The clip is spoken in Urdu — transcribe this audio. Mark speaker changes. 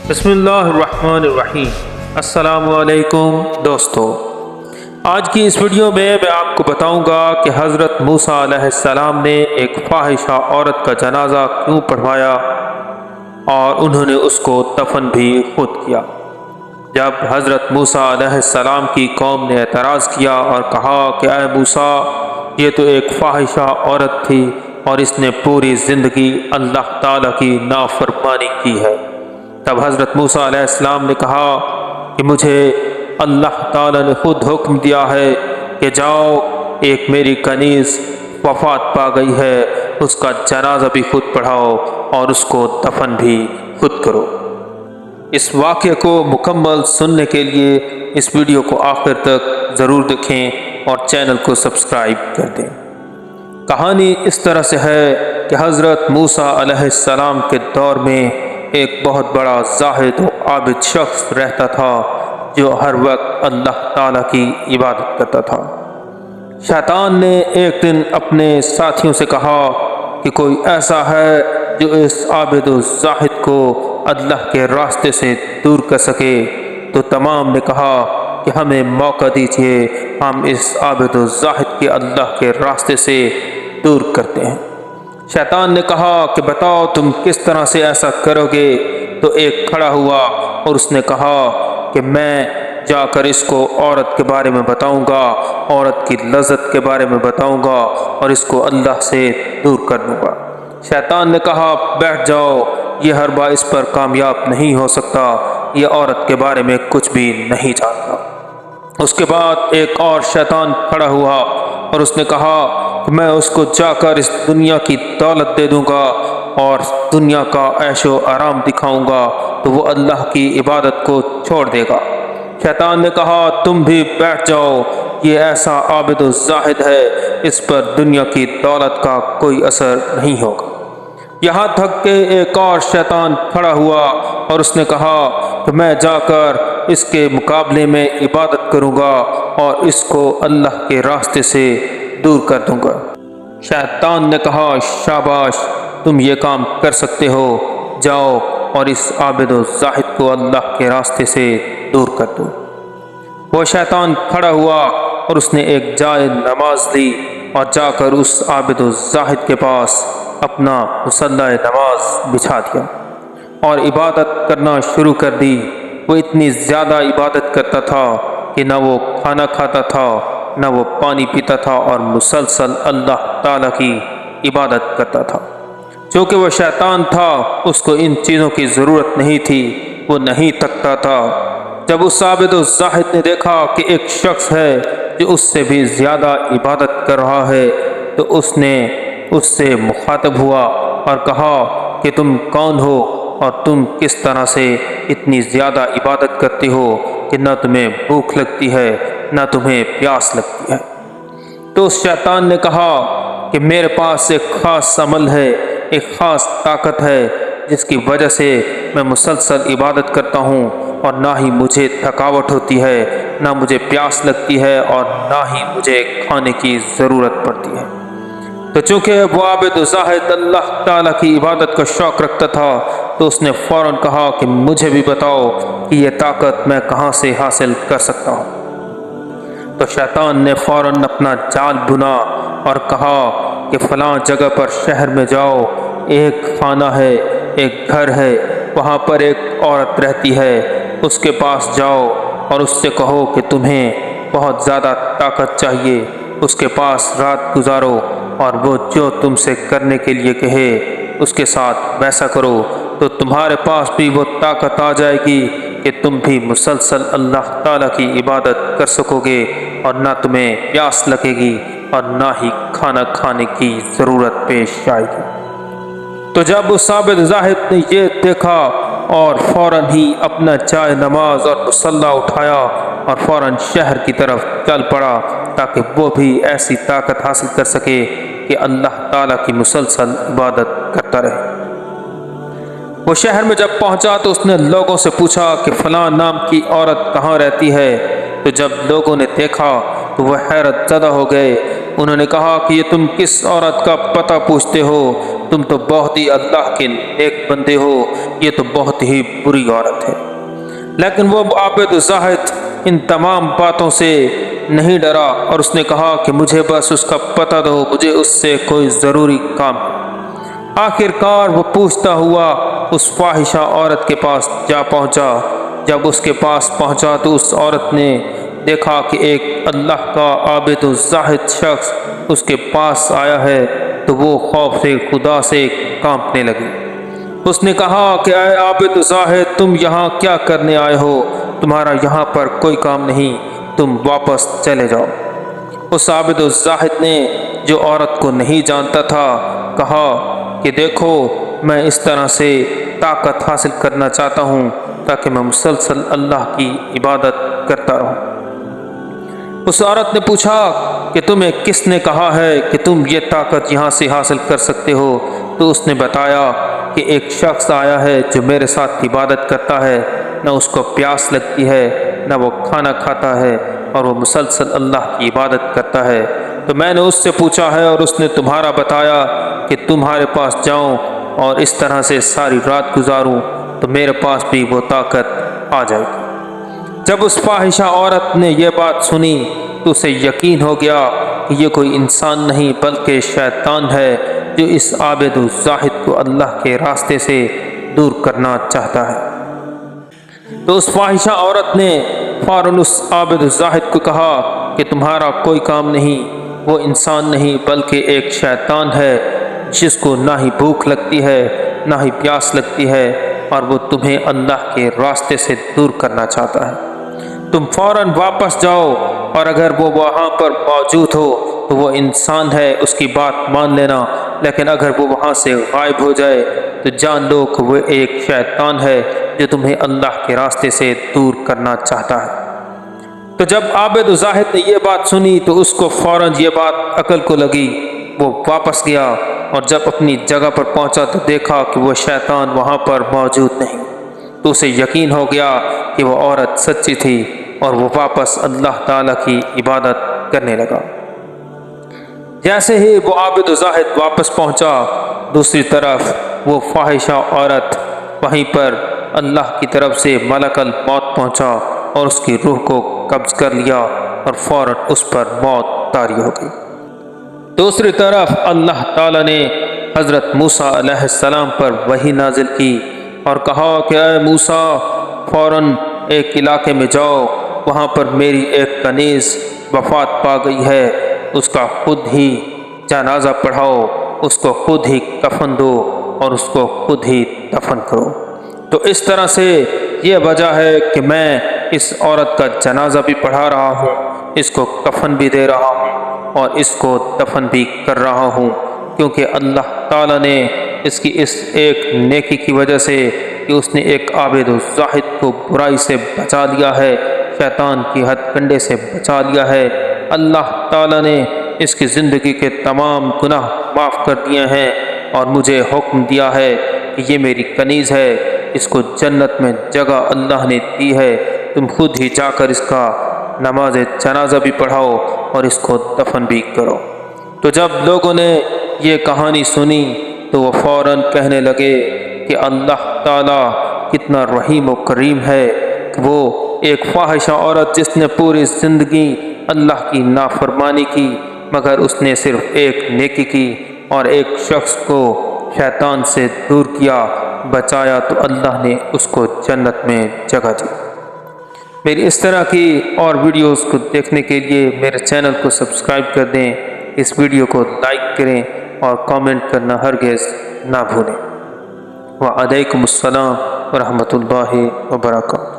Speaker 1: بسم اللہ الرحمن الرحیم۔ السلام علیکم دوستو، آج کی اس ویڈیو میں آپ کو بتاؤں گا کہ حضرت موسیٰ علیہ السلام نے ایک فاحشہ عورت کا جنازہ کیوں پڑھوایا اور انہوں نے اس کو دفن بھی خود کیا۔ جب حضرت موسیٰ علیہ السلام کی قوم نے اعتراض کیا اور کہا کہ اے موسیٰ، یہ تو ایک فاحشہ عورت تھی اور اس نے پوری زندگی اللہ تعالیٰ کی نافرمانی کی ہے، تب حضرت موسیٰ علیہ السلام نے کہا کہ مجھے اللہ تعالیٰ نے خود حکم دیا ہے کہ جاؤ، ایک میری کنیز وفات پا گئی ہے، اس کا جنازہ بھی خود پڑھاؤ اور اس کو دفن بھی خود کرو۔ اس واقعے کو مکمل سننے کے لیے اس ویڈیو کو آخر تک ضرور دیکھیں اور چینل کو سبسکرائب کر دیں۔ کہانی اس طرح سے ہے کہ حضرت موسیٰ علیہ السلام کے دور میں ایک بہت بڑا زاہد و عابد شخص رہتا تھا جو ہر وقت اللہ تعالیٰ کی عبادت کرتا تھا۔ شیطان نے ایک دن اپنے ساتھیوں سے کہا کہ کوئی ایسا ہے جو اس عابد و زاہد کو اللہ کے راستے سے دور کر سکے، تو تمام نے کہا کہ ہمیں موقع دیجیے، ہم اس عابد و زاہد کے اللہ کے راستے سے دور کرتے ہیں۔ شیطان نے کہا کہ بتاؤ تم کس طرح سے ایسا کرو گے؟ تو ایک کھڑا ہوا اور اس نے کہا کہ میں جا کر اس کو عورت کے بارے میں بتاؤں گا، عورت کی لذت کے بارے میں بتاؤں گا اور اس کو اللہ سے دور کر دوں گا۔ شیطان نے کہا بیٹھ جاؤ، یہ ہربا اس پر کامیاب نہیں ہو سکتا، یہ عورت کے بارے میں کچھ بھی نہیں جانتا۔ اس کے بعد ایک اور شیطان کھڑا ہوا اور اس نے کہا کہ میں اس کو جا کر اس دنیا کی دولت دے دوں گا اور دنیا کا عیش و آرام دکھاؤں گا تو وہ اللہ کی عبادت کو چھوڑ دے گا۔ شیطان نے کہا تم بھی بیٹھ جاؤ، یہ ایسا عابد و زاہد ہے، اس پر دنیا کی دولت کا کوئی اثر نہیں ہوگا۔ یہاں تک کہ ایک اور شیطان کھڑا ہوا اور اس نے کہا کہ میں جا کر اس کے مقابلے میں عبادت کروں گا اور اس کو اللہ کے راستے سے دور کر دوں گا۔ شیطان نے کہا شاباش، تم یہ کام کر سکتے ہو، جاؤ اور اس عابد و زاہد کو اللہ کے راستے سے دور کر دو۔ وہ شیطان کھڑا ہوا اور اس نے ایک جائے نماز لی اور جا کر اس عابد و زاہد کے پاس اپنا مصلی نماز بچھا دیا اور عبادت کرنا شروع کر دی۔ وہ اتنی زیادہ عبادت کرتا تھا کہ نہ وہ کھانا کھاتا تھا نہ وہ پانی پیتا تھا اور مسلسل اللہ تعالیٰ کی عبادت کرتا تھا۔ چونکہ وہ شیطان تھا، اس کو ان چیزوں کی ضرورت نہیں تھی، وہ نہیں تھکتا تھا۔ جب اس عابد و زاہد نے دیکھا کہ ایک شخص ہے جو اس سے بھی زیادہ عبادت کر رہا ہے تو اس نے اس سے مخاطب ہوا اور کہا کہ تم کون ہو اور تم کس طرح سے اتنی زیادہ عبادت کرتے ہو کہ نہ تمہیں بھوک لگتی ہے نہ تمہیں پیاس لگتی ہے؟ تو اس شیطان نے کہا کہ میرے پاس ایک خاص عمل ہے، ایک خاص طاقت ہے جس کی وجہ سے میں مسلسل عبادت کرتا ہوں اور نہ ہی مجھے تھکاوٹ ہوتی ہے، نہ مجھے پیاس لگتی ہے اور نہ ہی مجھے کھانے کی ضرورت پڑتی ہے۔ تو چونکہ وہ عابد و زاہد اللہ تعالیٰ کی عبادت کا شوق رکھتا تھا تو اس نے فوراً کہا کہ مجھے بھی بتاؤ کہ یہ طاقت میں کہاں سے حاصل کر سکتا ہوں۔ تو شیطان نے فوراً اپنا جال بنا اور کہا کہ فلاں جگہ پر شہر میں جاؤ، ایک خانہ ہے، ایک گھر ہے، وہاں پر ایک عورت رہتی ہے، اس کے پاس جاؤ اور اس سے کہو کہ تمہیں بہت زیادہ طاقت چاہیے، اس کے پاس رات گزارو اور وہ جو تم سے کرنے کے لیے کہے اس کے ساتھ ویسا کرو، تو تمہارے پاس بھی وہ طاقت آ جائے گی کہ تم بھی مسلسل اللہ تعالیٰ کی عبادت کر سکو گے اور نہ تمہیں پیاس لگے گی اور نہ ہی کھانا کھانے کی ضرورت پیش آئے گی۔ تو جب اس عابد زاہد نے یہ دیکھا اور فوراً ہی اپنا جائے نماز اور مصلی اٹھایا اور فوراً شہر کی طرف چل پڑا تاکہ وہ بھی ایسی طاقت حاصل کر سکے کہ اللہ تعالیٰ کی مسلسل عبادت کرتا رہے۔ وہ شہر میں جب پہنچا تو اس نے لوگوں سے پوچھا کہ فلاں نام کی عورت کہاں رہتی ہے؟ تو جب لوگوں نے دیکھا تو وہ حیرت زدہ ہو گئے۔ انہوں نے کہا کہ یہ تم کس عورت کا پتہ پوچھتے ہو تم تو بہت ہی اللہ کے نیک بندے ہو، یہ تو بہت ہی بری عورت ہے۔ لیکن وہ عابد و زاہد ان تمام باتوں سے نہیں ڈرا اور اس نے کہا کہ مجھے بس اس کا پتہ دو، مجھے اس سے کوئی ضروری کام ہے۔ آخر کار وہ پوچھتا ہوا اس فاحشہ عورت کے پاس جا پہنچا۔ جب اس کے پاس پہنچا تو اس عورت نے دیکھا کہ ایک اللہ کا عابد و زاہد شخص اس کے پاس آیا ہے تو وہ خوف سے خدا سے کانپنے لگی۔ اس نے کہا کہ اے عابد و زاہد، تم یہاں کیا کرنے آئے ہو؟ تمہارا یہاں پر کوئی کام نہیں، تم واپس چلے جاؤ۔ اس عابد و زاہد نے، جو عورت کو نہیں جانتا تھا، کہا کہ دیکھو، میں اس طرح سے طاقت حاصل کرنا چاہتا ہوں تاکہ میں مسلسل اللہ کی عبادت کرتا رہوں۔ اس عورت نے پوچھا کہ تمہیں کس نے کہا ہے کہ تم یہ طاقت یہاں سے حاصل کر سکتے ہو؟ تو اس نے بتایا کہ ایک شخص آیا ہے جو میرے ساتھ عبادت کرتا ہے، نہ اس کو پیاس لگتی ہے، نہ وہ کھانا کھاتا ہے، اور وہ مسلسل اللہ کی عبادت کرتا ہے۔ تو میں نے اس سے پوچھا ہے اور اس نے تمہارا بتایا کہ تمہارے پاس جاؤں اور اس طرح سے ساری رات گزاروں تو میرے پاس بھی وہ طاقت آ جائے گی۔ جب اس فاحشہ عورت نے یہ بات سنی تو اسے یقین ہو گیا کہ یہ کوئی انسان نہیں بلکہ شیطان ہے جو اس عابد و زاہد کو اللہ کے راستے سے دور کرنا چاہتا ہے۔ تو اس فاحشہ عورت نے فوراً اس عابد و زاہد کو کہا کہ تمہارا کوئی کام نہیں، وہ انسان نہیں بلکہ ایک شیطان ہے جس کو نہ ہی بھوک لگتی ہے نہ ہی پیاس لگتی ہے، اور وہ تمہیں اللہ کے راستے سے دور کرنا چاہتا ہے۔ تم فوراً واپس جاؤ، اور اگر وہ وہاں پر موجود ہو تو وہ انسان ہے، اس کی بات مان لینا، لیکن اگر وہ وہاں سے غائب ہو جائے تو جان لو کہ وہ ایک شیطان ہے جو تمہیں اللہ کے راستے سے دور کرنا چاہتا ہے۔ تو جب عابد و زاہد نے یہ بات سنی تو اس کو فوراً یہ بات عقل کو لگی۔ وہ واپس گیا اور جب اپنی جگہ پر پہنچا تو دیکھا کہ وہ شیطان وہاں پر موجود نہیں۔ تو اسے یقین ہو گیا کہ وہ عورت سچی تھی، اور وہ واپس اللہ تعالیٰ کی عبادت کرنے لگا۔ جیسے ہی وہ عابد و زاہد واپس پہنچا، دوسری طرف وہ فاحشہ عورت وہیں پر اللہ کی طرف سے ملک الموت پہنچا اور اس کی روح کو قبض کر لیا اور فوراً اس پر موت طاری ہو گئی۔ دوسری طرف اللہ تعالیٰ نے حضرت موسیٰ علیہ السلام پر وحی نازل کی اور کہا کہ اے موسیٰ، فوراً ایک علاقے میں جاؤ، وہاں پر میری ایک کنیز وفات پا گئی ہے، اس کا خود ہی جنازہ پڑھاؤ، اس کو خود ہی کفن دو اور اس کو خود ہی دفن کرو۔ تو اس طرح سے یہ وجہ ہے کہ میں اس عورت کا جنازہ بھی پڑھا رہا ہوں، اس کو کفن بھی دے رہا ہوں اور اس کو دفن بھی کر رہا ہوں، کیونکہ اللہ تعالیٰ نے اس کی اس ایک نیکی کی وجہ سے کہ اس نے ایک عابد و زاہد کو برائی سے بچا لیا ہے، شیطان کی ہتھ کنڈے سے بچا لیا ہے، اللہ تعالیٰ نے اس کی زندگی کے تمام گناہ معاف کر دیے ہیں اور مجھے حکم دیا ہے کہ یہ میری کنیز ہے، اس کو جنت میں جگہ اللہ نے دی ہے، تم خود ہی جا کر اس کا نماز جنازہ بھی پڑھاؤ اور اس کو دفن بھی کرو۔ تو جب لوگوں نے یہ کہانی سنی تو وہ فوراً کہنے لگے کہ اللہ تعالیٰ کتنا رحیم و کریم ہے کہ وہ ایک فاحشہ عورت جس نے پوری زندگی اللہ کی نافرمانی کی مگر اس نے صرف ایک نیکی کی اور ایک شخص کو شیطان سے دور کیا، بچایا، تو اللہ نے اس کو جنت میں جگہ دی۔ میری اس طرح کی اور ویڈیوز کو دیکھنے کے لیے میرے چینل کو سبسکرائب کر دیں، اس ویڈیو کو لائک کریں اور کامنٹ کرنا ہرگز نہ بھولیں۔ وعلیکم السلام ورحمۃ اللہ وبرکاتہ۔